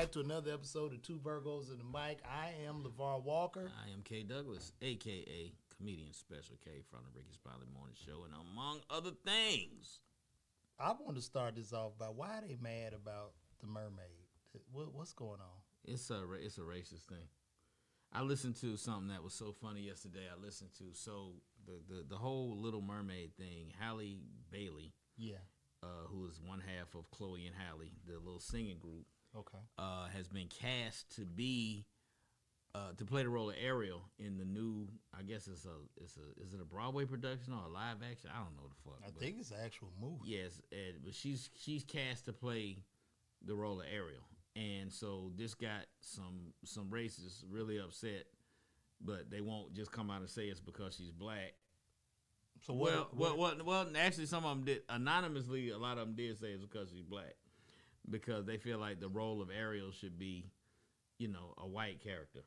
back to another episode of Two Virgos and the Mic. I am LeVar Walker. I am K. Douglas, a.k.a. Comedian Special K from the Ricky Smiley Morning Show, and among other things. I want to start this off by why are they mad about the mermaid? What's going on? It's a racist thing. I listened to something that was so funny yesterday. I listened to the whole Little Mermaid thing. Halle Bailey, who is one half of Chloe and Halle, the little singing group, has been cast to be to play the role of Ariel in the new. I guess is it a Broadway production or a live action? I don't know the fuck. I think it's an actual movie. Yes, but she's cast to play the role of Ariel. And so this got some racists really upset, but they won't just come out and say it's because she's black. So well, actually, some of them did anonymously. A lot of them did say it's because she's black, because they feel like the role of Ariel should be, a white character,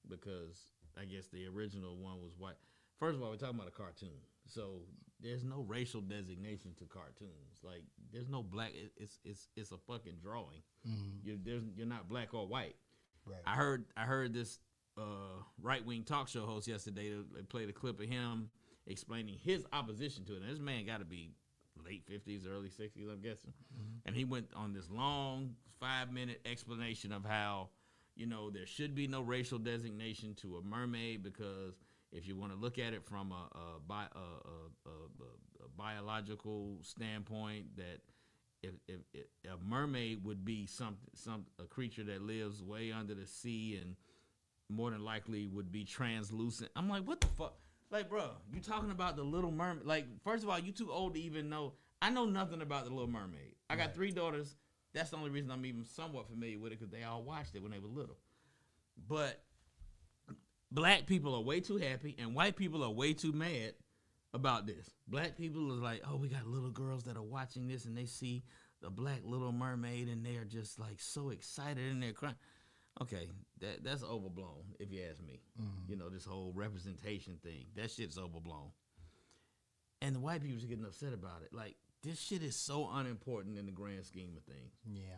because I guess the original one was white. First of all, we're talking about a cartoon, so there's no racial designation to cartoons. Like, there's no black. It's a fucking drawing. Mm-hmm. You're not black or white. Right. I heard this right wing talk show host yesterday. They played a clip of him explaining his opposition to it. And this man got to be late 50s, early 60s, I'm guessing. Mm-hmm. And he went on this long 5-minute explanation of how, there should be no racial designation to a mermaid, because if you want to look at it from a biological standpoint, that if a mermaid would be a creature that lives way under the sea and more than likely would be translucent. I'm like, what the fuck? Like, bro, you talking about the Little Mermaid? Like, first of all, you too old to even know. I know nothing about the Little Mermaid. I got 3 daughters. That's the only reason I'm even somewhat familiar with it, because they all watched it when they were little. But black people are way too happy, and white people are way too mad about this. Black people are like, oh, we got little girls that are watching this, and they see the black Little Mermaid, and they're just, like, so excited, and they're crying. Okay, that's overblown, if you ask me. Mm-hmm. This whole representation thing, that shit's overblown. And the white people are getting upset about it. Like, this shit is so unimportant in the grand scheme of things. Yeah.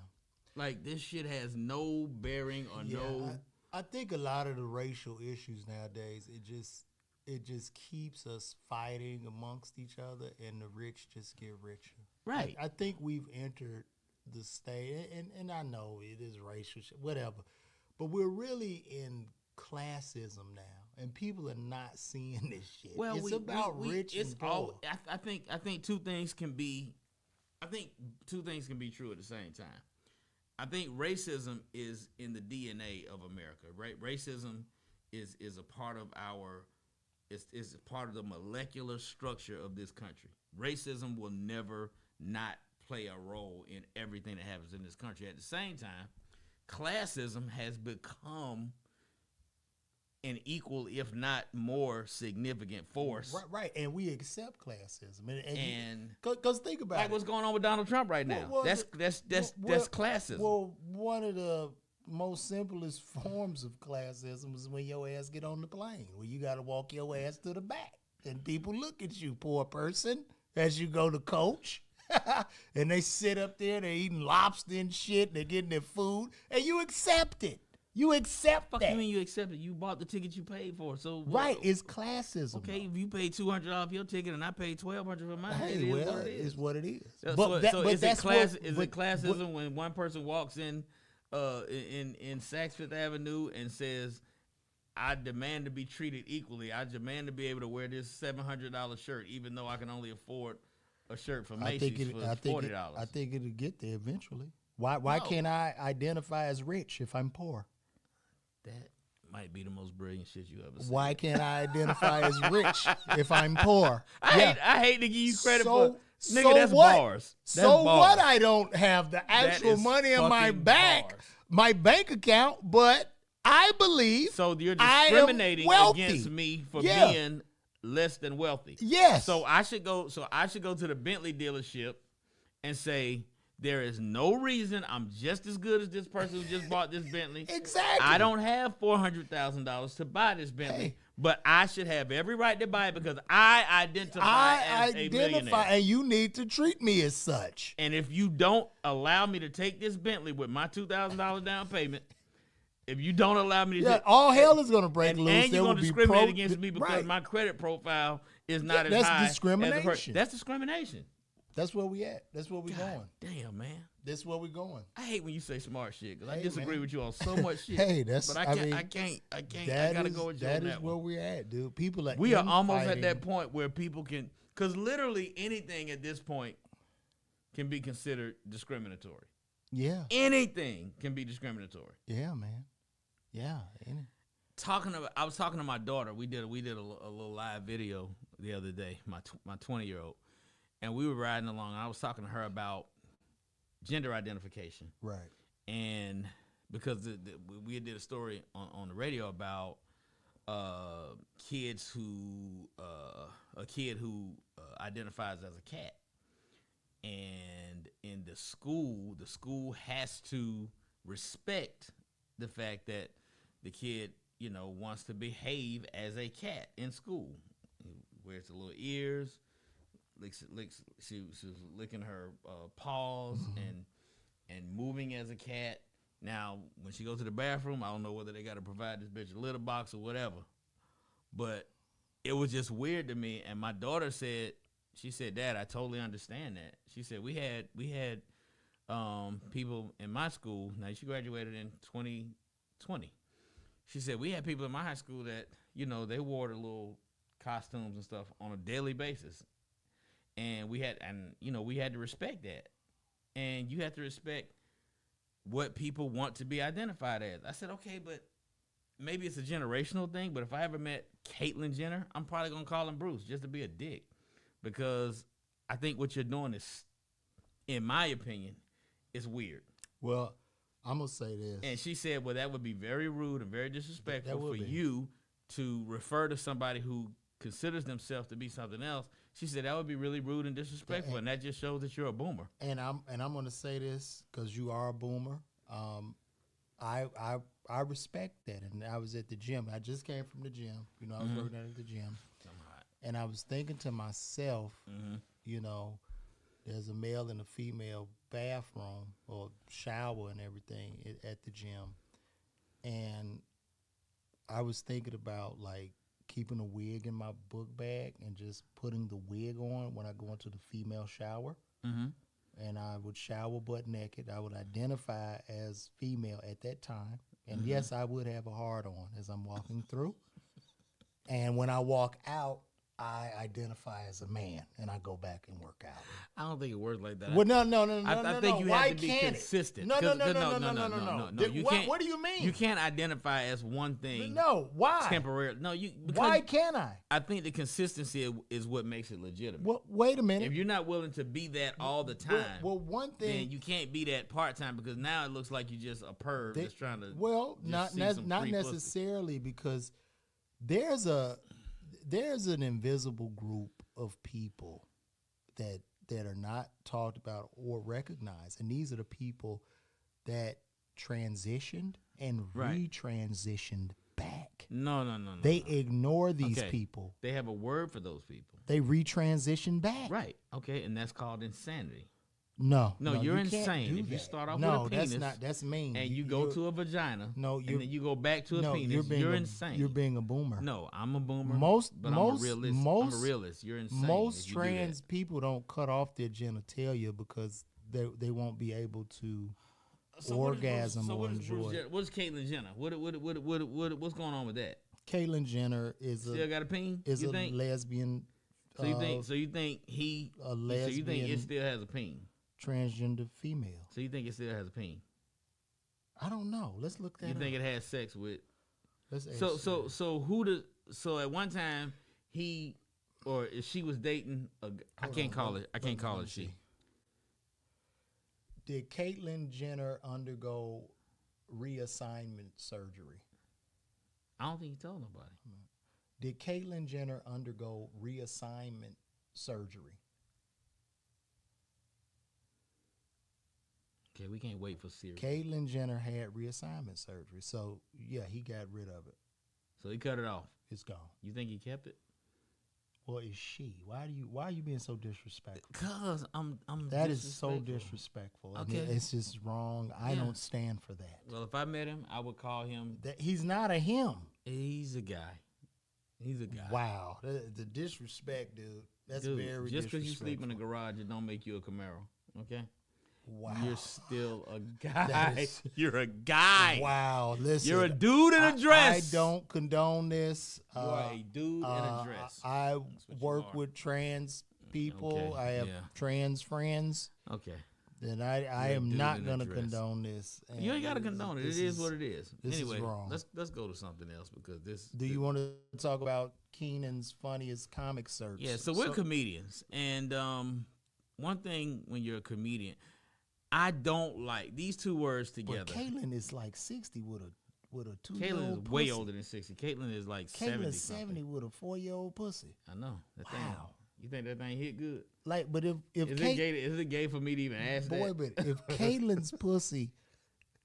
Like, this shit has no bearing or no... I think a lot of the racial issues nowadays, it just keeps us fighting amongst each other, and the rich just get richer. Right. I think we've entered the state, and I know it is racial shit, whatever, but we're really in classism now, and people are not seeing this shit. Well, it's about rich and poor. I think two things can be true at the same time. I think racism is in the DNA of America, right? Racism is a part of is a part of the molecular structure of this country. Racism will never not play a role in everything that happens in this country. At the same time, classism has become an equal, if not more significant force. Right. And we accept classism. And because think about like what's going on with Donald Trump right now. That's classism. Well, one of the most simplest forms of classism is when your ass get on the plane, where you got to walk your ass to the back, and people look at you, poor person, as you go to coach. And they sit up there, they're eating lobster and shit, they're getting their food, and you accept it. You accept that. What do you mean you accept it? You bought the ticket you paid for. So right, it's classism. Okay, if you paid $200 off your ticket and I paid $1,200 for mine, it's what it is. Is it classism when one person walks in Saks Fifth Avenue and says, I demand to be treated equally. I demand to be able to wear this $700 shirt, even though I can only afford a shirt from Macy's for $40. I think it'll get there eventually. Why can't I identify as rich if I'm poor? That might be the most brilliant shit you ever seen. Why can't I identify as rich if I'm poor? I hate to give you credit for nigga. That's bars. What? I don't have the actual money in my bank account, but I believe so. You're discriminating against me for being less than wealthy. Yes. So I should go to the Bentley dealership and say, there is no reason I'm just as good as this person who just bought this Bentley. Exactly. I don't have $400,000 to buy this Bentley, But I should have every right to buy it because I identify as a millionaire. And you need to treat me as such. And if you don't allow me to take this Bentley with my $2,000 down payment, if you don't allow me to all hell is going to break loose. And you're going to discriminate against me because my credit profile is not as high. That's discrimination. That's discrimination. That's where we at. That's where we going. Damn, man. That's where we going. I hate when you say smart shit because I disagree with you on so much shit. Hey, that's. But I can't. I gotta go with you on that. That is where we're at, dude. People are. We are almost at that point where people can, because literally anything at this point can be considered discriminatory. Yeah. Anything can be discriminatory. Yeah, man. Yeah. I was talking to my daughter. We did a little live video the other day. My 20-year-old. And we were riding along, and I was talking to her about gender identification. Right. And because we did a story on the radio about a kid who identifies as a cat. And in the school has to respect the fact that the kid, wants to behave as a cat in school. He wears the little ears. She was licking her paws and moving as a cat. Now, when she goes to the bathroom, I don't know whether they got to provide this bitch a litter box or whatever. But it was just weird to me. And my daughter said, Dad, I totally understand that. She said, we had people in my school. Now, she graduated in 2020. She said, we had people in my high school that, they wore the little costumes and stuff on a daily basis. And we had to respect that. And you have to respect what people want to be identified as. I said, okay, but maybe it's a generational thing, but if I ever met Caitlyn Jenner, I'm probably going to call him Bruce just to be a dick. Because I think what you're doing is, in my opinion, is weird. Well, I'm going to say this. And she said, well, that would be very rude and very disrespectful for you to refer to somebody who considers themselves to be something else. She said that would be really rude and disrespectful, and that just shows that you're a boomer. And I'm going to say this because you are a boomer. I respect that, and I was at the gym. I just came from the gym. I was working out at the gym, and I was thinking to myself, there's a male and a female bathroom or shower and everything at the gym, and I was thinking about keeping a wig in my book bag and just putting the wig on when I go into the female shower. Mm-hmm. And I would shower butt naked. I would identify as female at that time. And yes, I would have a hard on as I'm walking through. And when I walk out, I identify as a man and I go back and work out. I don't think it works like that. Well, no. I think you have to be consistent. No. What do you mean? You can't identify as one thing. No, why? Temporarily. No, why can't I? I think the consistency is what makes it legitimate. Well, wait a minute. If you're not willing to be that all the time, one thing, then you can't be that part-time because now it looks like you're just a perv that's trying to. Well, not necessarily because there's an invisible group of people that are not talked about or recognized. And these are the people that transitioned and retransitioned back. No. They ignore these people. They have a word for those people. They retransition back. Right. Okay. And that's called insanity. No, you're insane. If you start off with a penis, that's mean. And you go to a vagina, and then you go back to a penis, you're insane. You're being a boomer. No, I'm a boomer. I'm a realist. You're insane. Most trans people don't cut off their genitalia because they won't be able to orgasm or enjoy. What's Caitlyn Jenner? What's going on with that? Caitlyn Jenner still got a peen? Is a lesbian. So you think he a lesbian? So you think it still has a peen? Transgender female. So you think it still has a peen? I don't know. Let's look that up. You think it has sex with? Let's ask So at one time he or if she was dating I can't call it she. Did Caitlyn Jenner undergo reassignment surgery? I don't think he told nobody. Did Caitlyn Jenner undergo reassignment surgery? Okay, we can't wait for serious. Caitlyn Jenner had reassignment surgery, so yeah, he got rid of it. So he cut it off. It's gone. You think he kept it? Well, is she? Why are you being so disrespectful? Cause I'm that is so disrespectful. Okay. And it's just wrong. I don't stand for that. Well, if I met him, I would call him. He's not a him. He's a guy. He's a guy. Wow, the disrespect, dude. That's very just because you sleep in a garage, it don't make you a Camaro. Okay. Wow. You're still a guy. You're a guy. Wow. Listen. You're a dude in a dress. I don't condone this. You are a dude in a dress. I work with trans people. Okay. I have trans friends. Okay. Then I am not going to condone this. You ain't got to condone it. It is what it is. Anyway, is wrong. Let's go to something else because this. Do you want to talk about Keenan's funniest comic search? Yeah. So we're comedians, and one thing when you're a comedian, I don't like these two words together. But Caitlyn is like 60 with a 2-year-old Caitlyn is pussy. way older than 60. Caitlyn is like 70. Caitlyn's 70 with a 4-year-old pussy. I know. Wow. You think that thing hit good? Like, but if is it gay for me to even ask that? Boy, but if Caitlyn's pussy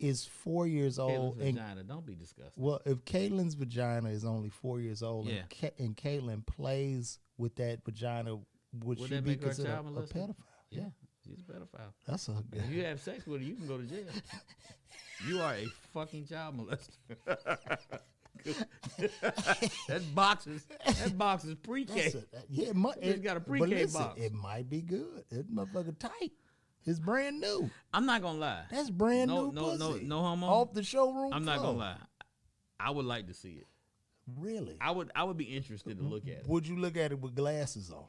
is 4 years old, Caitlyn's vagina, don't be disgusting. Well, if Caitlyn's vagina is only 4 years old, and Caitlyn plays with that vagina, would she be considered a pedophile? Yeah. She's a pedophile. That's a good. If you have sex with her, you can go to jail. You are a fucking child molester. that box is pre-K. It's got a pre-K box. It might be good. It motherfucker tight. It's brand new. I'm not gonna lie. That's brand new pussy. No homo. Off the showroom. I'm not gonna lie. I would like to see it. Really? I would be interested to look at it. Would you look at it with glasses on?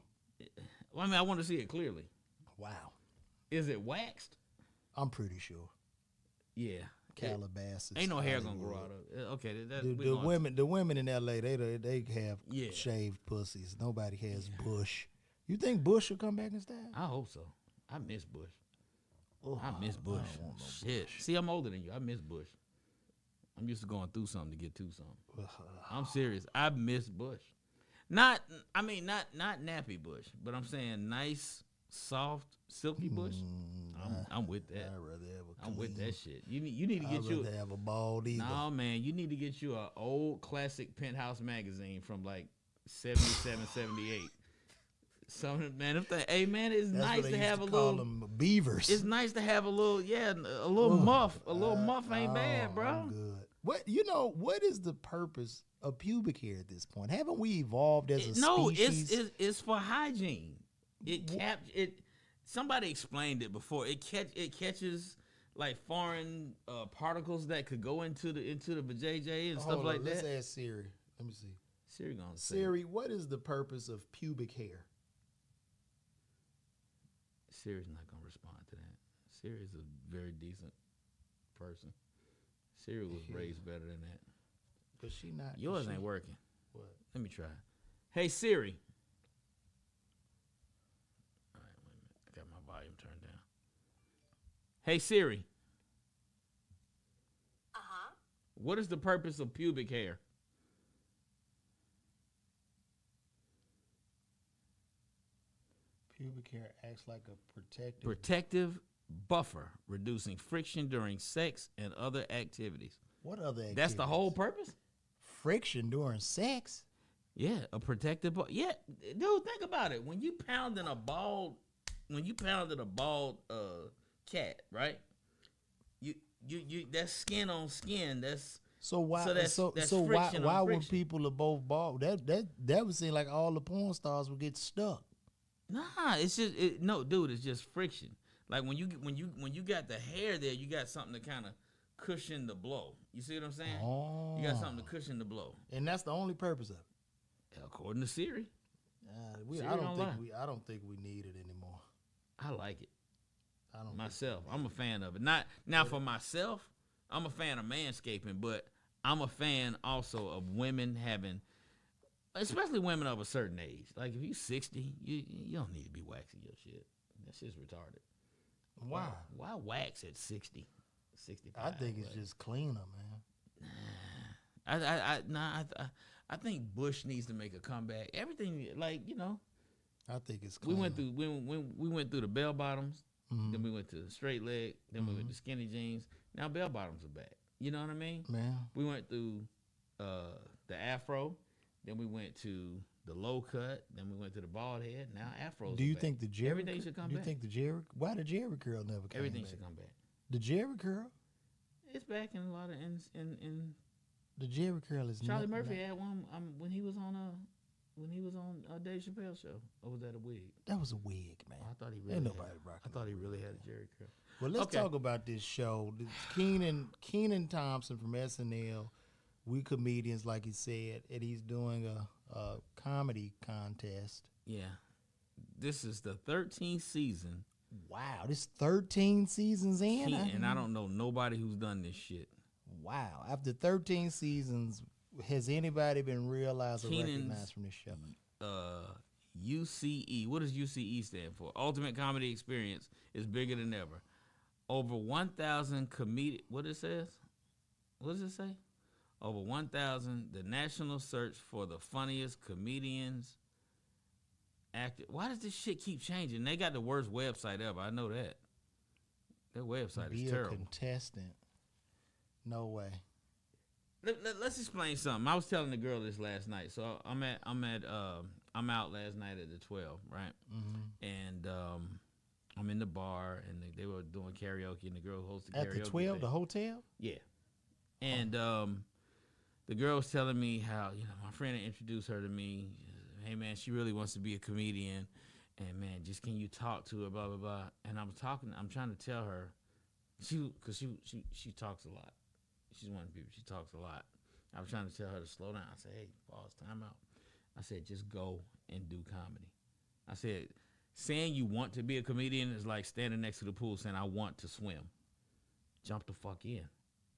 Well, I mean, I want to see it clearly. Wow. Is it waxed? I'm pretty sure. Yeah. Calabasas. Ain't no hair gonna grow out of it. Okay. The women in LA, they have shaved pussies. Nobody has bush. You think Bush will come back in style? I hope so. I miss Bush. I miss Bush. Shit. Bush. See, I'm older than you. I miss Bush. I'm used to going through something to get to something. I'm serious. I miss Bush. Not nappy Bush, but I'm saying nice, soft, silky Bush. I'm with that. I'd rather have a clean. I'm with that shit. You need to get you. I'd rather have a bald either. No, man, you need to get you an old classic Penthouse magazine from like 77, 78. Something, man. Hey, man, it's nice to have a little. Them beavers. It's nice to have a little muff. A little muff ain't bad, bro. I'm good. What is the purpose of pubic hair at this point? Haven't we evolved as a species? No, it's for hygiene. Somebody explained it before. It catches like foreign particles that could go into the vajayjay and stuff like that. Let's ask Siri. Let me see. Siri gonna say. Siri, what is the purpose of pubic hair? Siri's not gonna respond to that. Siri's a very decent person. Siri was raised better than that. But she not. Yours ain't working. What? Let me try. Hey Siri. All right, wait a minute. I got my volume turned down. Hey Siri. What is the purpose of pubic hair? Pubic hair acts like a protective buffer, reducing friction during sex and other activities. What other activities? That's the whole purpose? Friction during sex? Yeah, a protective yeah, dude, think about it. When you pounded a bald cat, right? You that's skin on skin. That's why when people are both bald, that would seem like all the porn stars would get stuck. Nah, it's just no, dude. It's just friction. Like when you got the hair there, you got something to kind of cushion the blow. You see what I'm saying? Oh. You got something to cushion the blow, and that's the only purpose of it. According to Siri. I don't think we need it anymore. I like it. I don't myself. I'm a fan of it. Not now for myself. I'm a fan of manscaping, but I'm a fan also of women having. Especially women of a certain age. Like, if you're 60, you don't need to be waxing your shit. That shit's retarded. Why? Why wax at 60, 65? I think it's just cleaner, man. I think Bush needs to make a comeback. Everything, like, I think it's cleaner. We went through the bell bottoms, then we went to the straight leg, then we went to skinny jeans. Now bell bottoms are back. You know what I mean? Man. We went through the afro. Then we went to the low cut. Then we went to the bald head. Now afros. Do you think the Jerry? Everything should come back. Do you think the Jerry? Why the Jerry curl never came Everything back? should come back. The Jerry curl? It's back in a lot of in the Jerry curl is. Charlie Murphy had one when he was on Dave Chappelle show. Or was that a wig? That was a wig, man. I thought he really. Ain't nobody rocking. I thought he really had a Jerry curl. Well, let's talk about this show. Keenan Thompson from SNL. We comedians, like he said, and he's doing a comedy contest. Yeah, this is the 13th season. Wow, this 13 seasons in, and I don't know nobody who's done this shit. Wow, after 13 seasons, has anybody been realized or recognized from this show? UCE. What does UCE stand for? Ultimate Comedy Experience is bigger than ever. Over 1,000 comedic. What it says? What does it say? Over 1,000. The national search for the funniest comedians. Actor. Why does this shit keep changing? They got the worst website ever. I know that. Their website is terrible. Be a contestant. No way. Let's explain something. I was telling the girl this last night. So I'm out last night at the 12, right? Mm-hmm. And I'm in the bar, and they were doing karaoke, and the girl hosted karaoke. At the 12, the hotel? Yeah. And the girl was telling me how, my friend had introduced her to me. Hey, man, she really wants to be a comedian. And, man, just can you talk to her, blah, blah, blah. And I'm trying to tell her, because she talks a lot. She's one of the people, she talks a lot. I was trying to tell her to slow down. I said, hey, pause, time out. I said, just go and do comedy. I said, saying you want to be a comedian is like standing next to the pool saying, I want to swim. Jump the fuck in.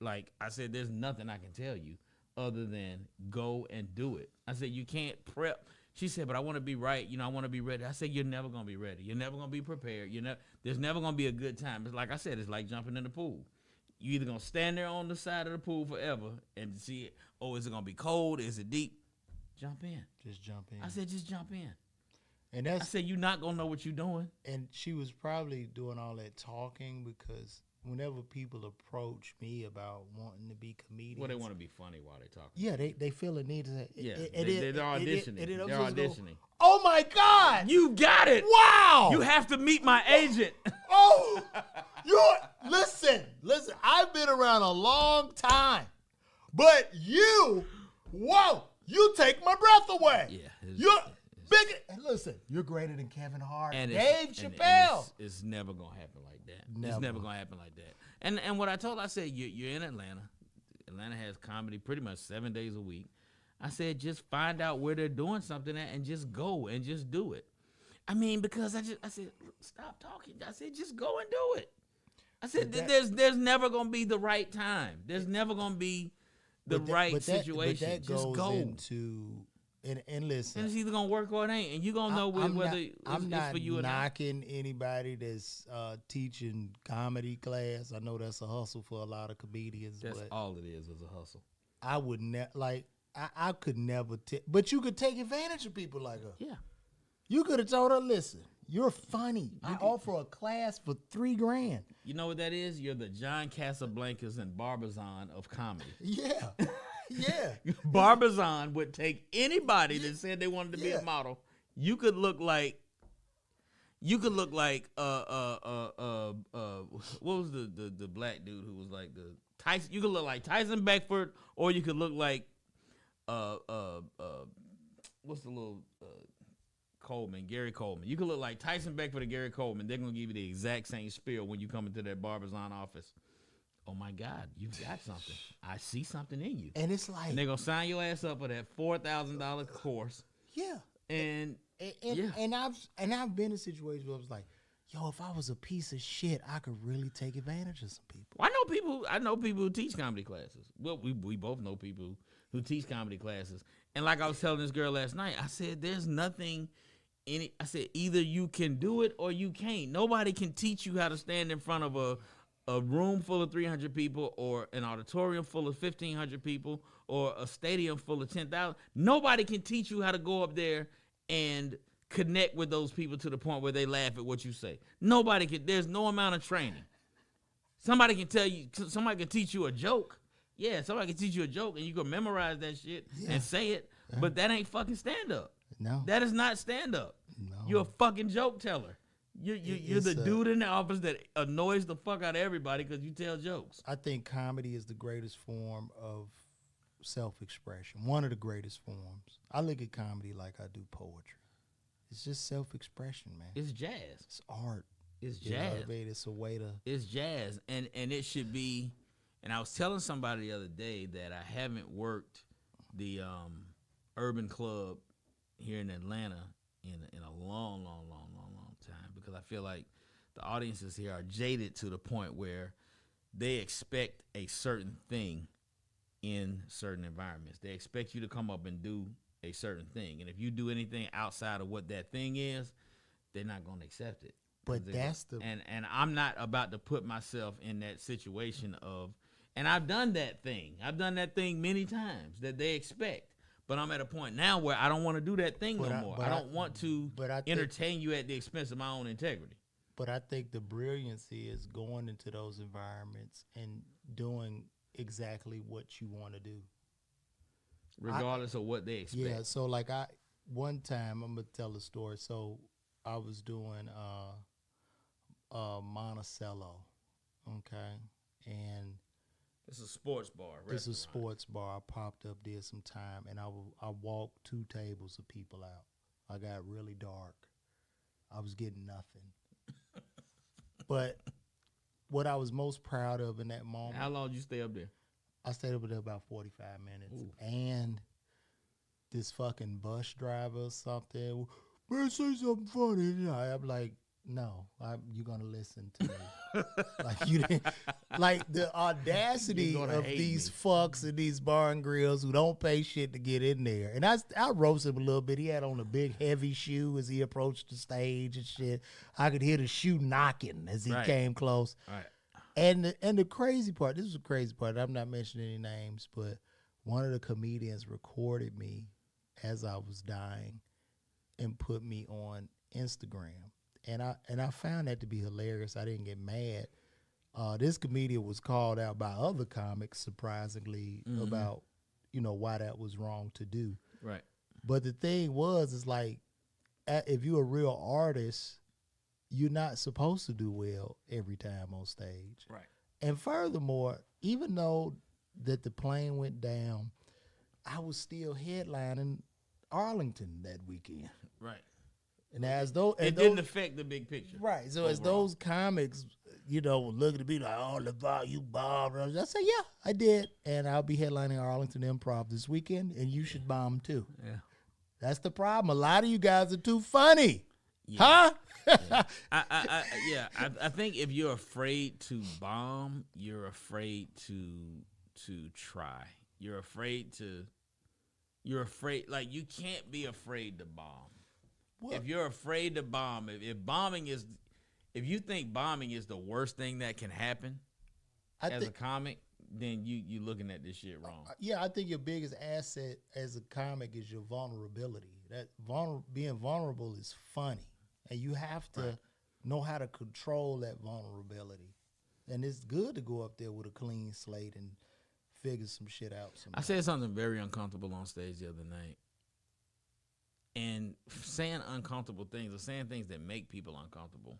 Like, I said, there's nothing I can tell you other than go and do it. I said, you can't prep. She said, but I want to be right. I want to be ready. I said, you're never going to be ready. You're never going to be prepared. There's never going to be a good time. It's like I said, it's like jumping in the pool. You either going to stand there on the side of the pool forever and see, is it going to be cold? Is it deep? Jump in. Just jump in. I said, just jump in. And I said, you're not going to know what you're doing. And she was probably doing all that talking because whenever people approach me about wanting to be comedians. Well, they want to be funny while they're talking. Yeah, they feel a need to say. Yeah, they're auditioning. They're auditioning. Oh, my God. You got it. Wow. You have to meet my agent. Oh, listen. I've been around a long time, but you take my breath away. Yeah. You're bigger. Listen, you're greater than Kevin Hart and Dave Chappelle. It's never going to happen like that. Never. It's never going to happen like that. And what I told her, I said, you're in Atlanta. Atlanta has comedy pretty much 7 days a week. I said, just find out where they're doing something at and just go and just do it. I mean, because I said, stop talking. I said, just go and do it. I said, there's never going to be the right time. There's never going to be the right situation. But that just goes go. Into, and listen. And it's either going to work or it ain't. And you're going to know whether it's for you or not. I'm not knocking anybody that's teaching comedy class. I know that's a hustle for a lot of comedians. That's all it is a hustle. I would never, I could never, but you could take advantage of people like her. Yeah. You could have told her, listen, you're funny. I offer a class for $3,000. You know what that is? You're the John Casablancas and Barbizon of comedy. Yeah. Yeah. Barbizon would take anybody that said they wanted to be a model. You could look like what was the black dude who was like the Tyson? You could look like Tyson Beckford, or you could look like what's the little Coleman, Gary Coleman. You could look like Tyson Beckford or Gary Coleman. They're gonna give you the exact same spiel when you come into that Barbizon office. Oh my God, you've got something. I see something in you. And it's like, and they're gonna sign your ass up for that $4,000 course. Yeah. And I've been in situations where I was like, yo, if I was a piece of shit, I could really take advantage of some people. I know people who teach comedy classes. Well, we both know people who teach comedy classes. And like I was telling this girl last night, I said, there's nothing in it. I said, either you can do it or you can't. Nobody can teach you how to stand in front of a room full of 300 people or an auditorium full of 1,500 people or a stadium full of 10,000. Nobody can teach you how to go up there and connect with those people to the point where they laugh at what you say. Nobody can. There's no amount of training. Somebody can teach you a joke. Yeah, somebody can teach you a joke and you can memorize that shit and say it. But that ain't fucking stand up. No. That is not stand up. No. You're a fucking joke teller. You're the dude in the office that annoys the fuck out of everybody because you tell jokes. I think comedy is the greatest form of self-expression. One of the greatest forms. I look at comedy like I do poetry. It's just self-expression, man. It's jazz. It's art. It's jazz. You know what I mean? It's a way to... It's jazz. And it should be... And I was telling somebody the other day that I haven't worked the urban club here in Atlanta in a long time, because I feel like the audiences here are jaded to the point where they expect a certain thing in certain environments. They expect you to come up and do a certain thing, and if you do anything outside of what that thing is, they're not going to accept it. But that's the... And I'm not about to put myself in that situation of... And I've done that thing. I've done that thing many times that they expect. But I'm at a point now where I don't want to do that thing no more. I don't want to entertain you at the expense of my own integrity. But I think the brilliancy is going into those environments and doing exactly what you want to do. Regardless of what they expect. Yeah, so like one time, I'm going to tell a story. So I was doing Monticello, okay? And... It's a sports bar. It's a sports bar. I popped up there some time, and I walked 2 tables of people out. I got really dark. I was getting nothing. But what I was most proud of in that moment... How long did you stay up there? I stayed up there about 45 minutes. Ooh. And this fucking bus driver or something, man, say something funny. I'm like, no, you're gonna listen to me. Like you didn't, like the audacity of these fucks and these bar and grills who don't pay shit to get in there. And I roasted him a little bit. He had on a big heavy shoe as he approached the stage and shit. I could hear the shoe knocking as he came close. Right. And the crazy part, this is the crazy part. I'm not mentioning any names, but one of the comedians recorded me as I was dying and put me on Instagram. And I found that to be hilarious. I didn't get mad. This comedian was called out by other comics, surprisingly, about, why that was wrong to do. Right. But the thing is like, if you're a real artist, you're not supposed to do well every time on stage. Right. And furthermore, even though that the plane went down, I was still headlining Arlington that weekend. Right. And as though it didn't affect the big picture, right? So overall, as those comics, looking at me like, "Oh, LeVar, you bombed." I said, "Yeah, I did," and I'll be headlining Arlington Improv this weekend, and you should bomb too. Yeah, that's the problem. A lot of you guys are too funny, yeah. huh? Yeah. I think if you're afraid to bomb, you're afraid to try. You're afraid. Like you can't be afraid to bomb. What? If you're afraid to bomb, if you think bombing is the worst thing that can happen as a comic, then you looking at this shit wrong. Yeah, I think your biggest asset as a comic is your vulnerability. That being vulnerable is funny, and you have to know how to control that vulnerability. And it's good to go up there with a clean slate and figure some shit out. I said something very uncomfortable on stage the other night. And saying uncomfortable things or saying things that make people uncomfortable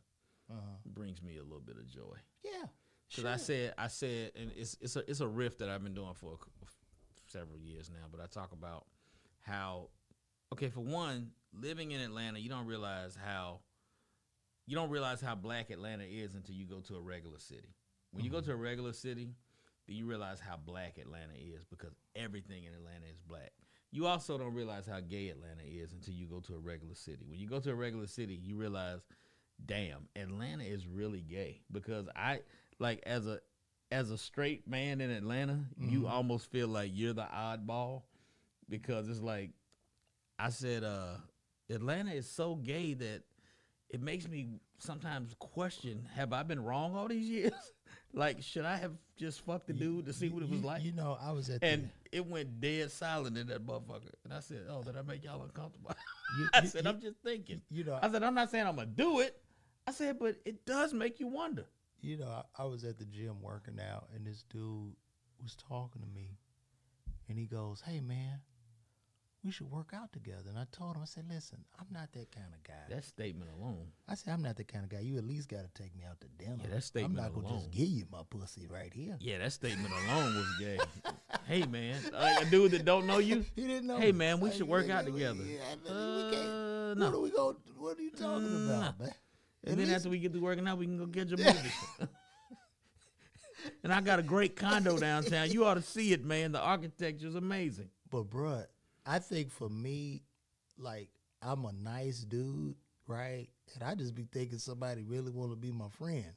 brings me a little bit of joy. Yeah, because I said, and it's a riff that I've been doing for several years now. But I talk about how, for one, living in Atlanta, you don't realize how black Atlanta is until you go to a regular city. When you go to a regular city, then you realize how black Atlanta is because everything in Atlanta is black. You also don't realize how gay Atlanta is until you go to a regular city. When you go to a regular city, you realize, damn, Atlanta is really gay. Because as a straight man in Atlanta, you almost feel like you're the oddball. Because it's like, I said, Atlanta is so gay that it makes me sometimes question, have I been wrong all these years? Like, should I have just fucked the dude to see what it was like? I was at it went dead silent in that motherfucker. And I said, oh, did I make y'all uncomfortable? I said, I'm just thinking. I said, I'm not saying I'm going to do it. I said, but it does make you wonder. I was at the gym working out, and this dude was talking to me. And he goes, hey, man, we should work out together. And I told him, I said, listen, I'm not that kind of guy. That statement alone. I said, I'm not that kind of guy. You at least got to take me out to dinner. Yeah, that statement I'm not going to just give you my pussy right here. Yeah, that statement alone was gay. Hey, man, like a dude that don't know you. He didn't know. Hey, man, we should work out together. No. What are you talking about, man? And then after we get to working out, we can go get your movie. And I got a great condo downtown. You ought to see it, man. The architecture is amazing. But, bruh, I think for me, like, I'm a nice dude, right? And I just be thinking somebody really want to be my friend.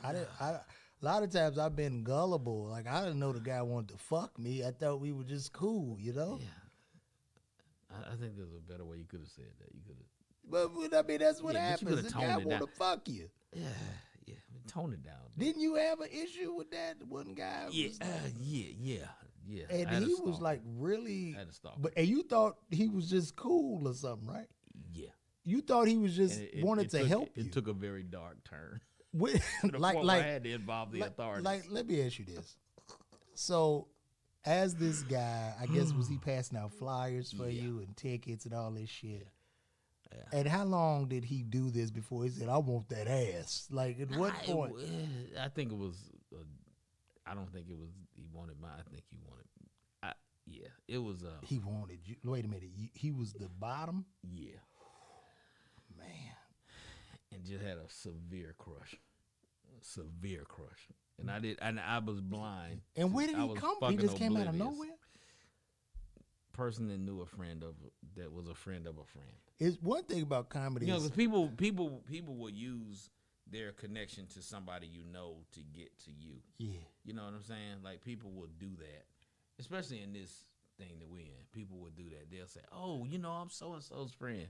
A lot of times I've been gullible. Like, I didn't know the guy wanted to fuck me. I thought we were just cool, you know? Yeah. I think there's a better way you could have said that. You could have. But I mean, that's what happens. The guy want to fuck you. Yeah. Tone it down. Didn't you have an issue with that one guy? Yeah. And he was like really. I had to stop. And you thought he was just cool or something, right? Yeah. You thought he was just wanted to help you. It took a very dark turn. like I had to involve the authorities. Like, let me ask you this. So, as this guy, I guess, was he passing out flyers for you and tickets and all this shit? Yeah. And how long did he do this before he said, I want that ass? Like, at what point? I think it was, I don't think it was, he wanted mine. I think he wanted, it was. He wanted you. Wait a minute. He was the bottom? Yeah. Man. And just had a severe crush. And I was blind. And where did he come from? He just came out of nowhere? Person that knew a friend that was a friend of a friend. It's one thing about comedy. You know, because people will use their connection to somebody you know to get to you. Yeah. You know what I'm saying? Like, people will do that, especially in this thing that we're in. People will do that. They'll say, oh, you know, I'm so-and-so's friend.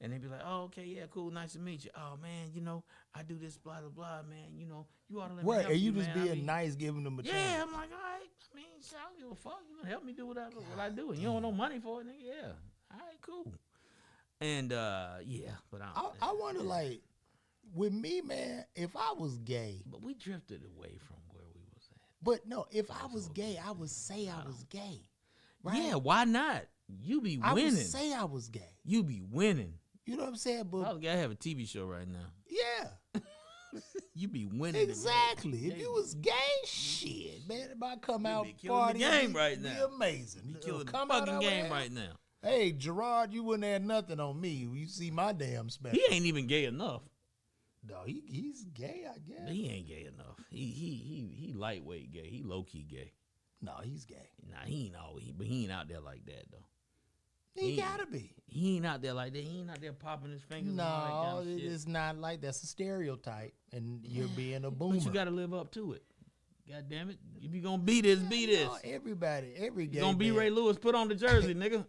And they'd be like, oh, okay, yeah, cool, nice to meet you. Oh, man, you know, I do this, blah, blah, blah, man. You know, you ought to let me help and you you, just man. being nice, giving them a chance. Yeah, I'm like, all right. I mean, I don't give a fuck. You gonna help me do what I do. And you don't want no money for it, nigga. Yeah. All right, cool. And, but I wonder, like, with me, man, if I was gay. But we drifted away from where we was at. But, no, if I was gay, I would say I was gay. Right? Yeah, why not? You be winning. I would say I was gay. You be winning. You know what I'm saying? But I was gay. I have a TV show right now. Yeah. You be winning. Exactly. If you was gay, shit, man, if I come out party, the game right now. Be amazing. Be killing the fucking game right now. Hey, Gerard, you wouldn't have nothing on me. You see my damn special. He ain't even gay enough. No, he's gay, I guess. But he ain't gay enough. He lightweight gay. He low key gay. No, he's gay. Nah, he ain't always. But he ain't out there like that though. He gotta be. He ain't out there like that. He ain't out there popping his fingers. No, and all that kind of shit. It's not like that's a stereotype, and you're being a boomer. But you gotta live up to it. God damn it! If you gonna be this, be this. Every gay you gonna be Ray Lewis? Put on the jersey, nigga.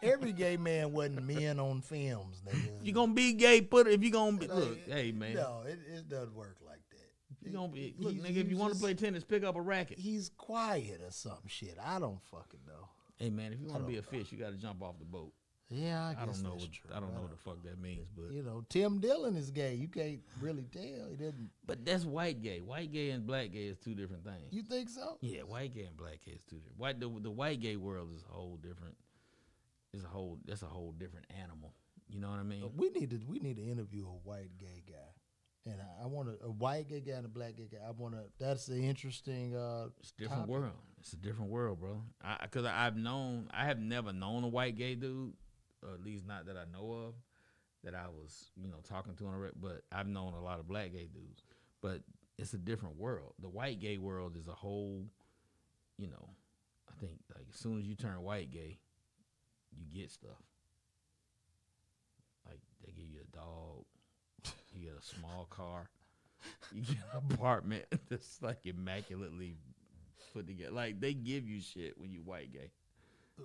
every gay man wasn't men on films, nigga. You gonna be gay? If you gonna be, look, hey man. No, it doesn't work like that. You gonna be look, nigga. If you want to play tennis, pick up a racket. He's quiet or some shit. I don't fucking know. Hey man, if you want to be a fish, you got to jump off the boat. Yeah, I don't know. True. I don't know what the fuck that means, but you know, Tim Dillon is gay. You can't really tell. He didn't. But that's white gay. White gay and black gay is two different things. You think so? Yeah, white gay and black gay is two different. The white gay world is a whole different. That's a whole different animal. You know what I mean? We need to interview a white gay guy, and I want a white gay guy and a black gay guy. That's an interesting. It's a different topic. world. It's a different world, bro. Because I have never known a white gay dude. Or at least not that I know of, that I was, talking to on a record. But I've known a lot of black gay dudes. But it's a different world. The white gay world is a whole, I think like as soon as you turn white gay, you get stuff. Like they give you a dog, you get a small car, you get an apartment that's like immaculately put together. Like they give you shit when you white gay.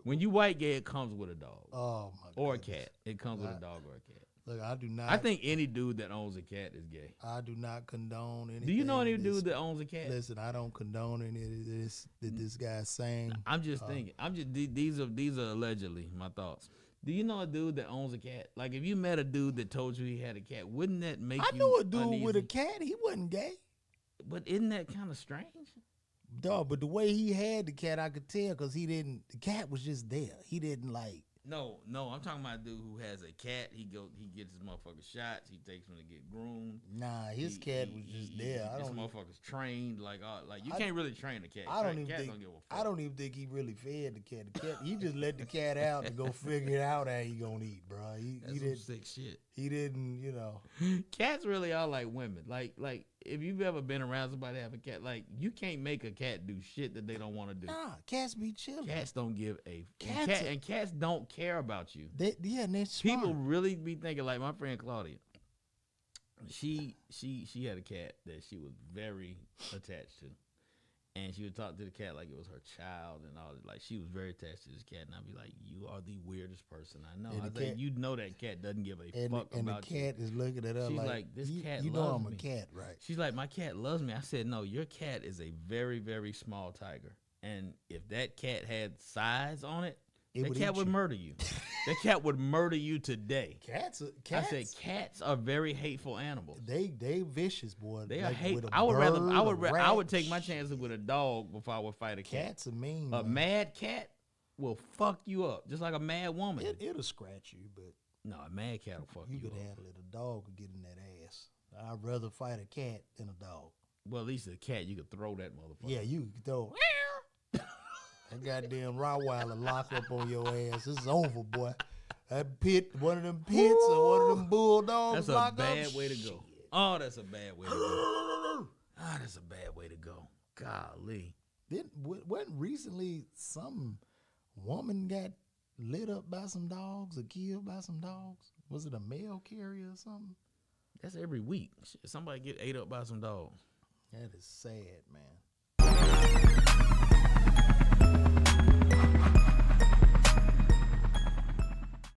When you white gay, it comes with a dog. Oh my god. Or a cat. It comes with a dog or a cat. Look, I do not. I think any dude that owns a cat is gay. I do not condone anything. Do you know any dude that owns a cat? Listen, I don't condone any of this that this guy's saying. I'm just thinking. These are allegedly my thoughts. Do you know a dude that owns a cat? Like if you met a dude that told you he had a cat, wouldn't that make you I knew a dude uneasy? with a cat. He wasn't gay. But isn't that kind of strange? Dog, but the way he had the cat, I could tell because the cat was just there. He didn't like. No, I'm talking about a dude who has a cat. He gets his motherfucker shots. He takes him to get groomed. Nah, his cat was just there. This motherfucker's trained like you can't really train a cat. I don't even think he really fed the cat. The cat, he just let the cat out to go figure it out how he gonna eat, bro. He did sick shit. He didn't, you know. Cats really are like women. Like if you've ever been around somebody that have a cat, like you can't make a cat do shit that they don't want to do. Nah, cats be chilling. Cats don't give a and cats don't care about you. And they're smart. People really be thinking like my friend Claudia. She had a cat that she was very attached to, and she would talk to the cat like it was her child and all that. Like she was very attached to this cat, and I'd be like, "You are the weirdest person I know." I think you know that cat doesn't give a fuck about you. And the cat is looking at her like, "This cat you loves know I'm me." a cat, right? She's like, "My cat loves me." I said, "No, your cat is a very, very small tiger, and if that cat had size on it, that cat would murder you. That cat would murder you today." Cats. I said cats are very hateful animals. They vicious, boy. They are hateful. I would take my chances with a dog before I would fight a cat. Cats are mean. A mad cat will fuck you up just like a mad woman. It'll scratch you, but no, a mad cat will fuck you up. You could handle it. A dog could get in that ass. I'd rather fight a cat than a dog. Well, at least a cat you could throw that motherfucker. Yeah, you could throw. That goddamn Rottweiler lock up on your ass. It's over, boy. That pit, one of them pits or one of them bulldogs. That's a bad way to go. Oh, that's a bad way to go. That's a bad way to go. Golly. Wasn't recently some woman got lit up by some dogs or killed by some dogs? Was it a mail carrier or something? That's every week. Somebody get ate up by some dogs. That is sad, man.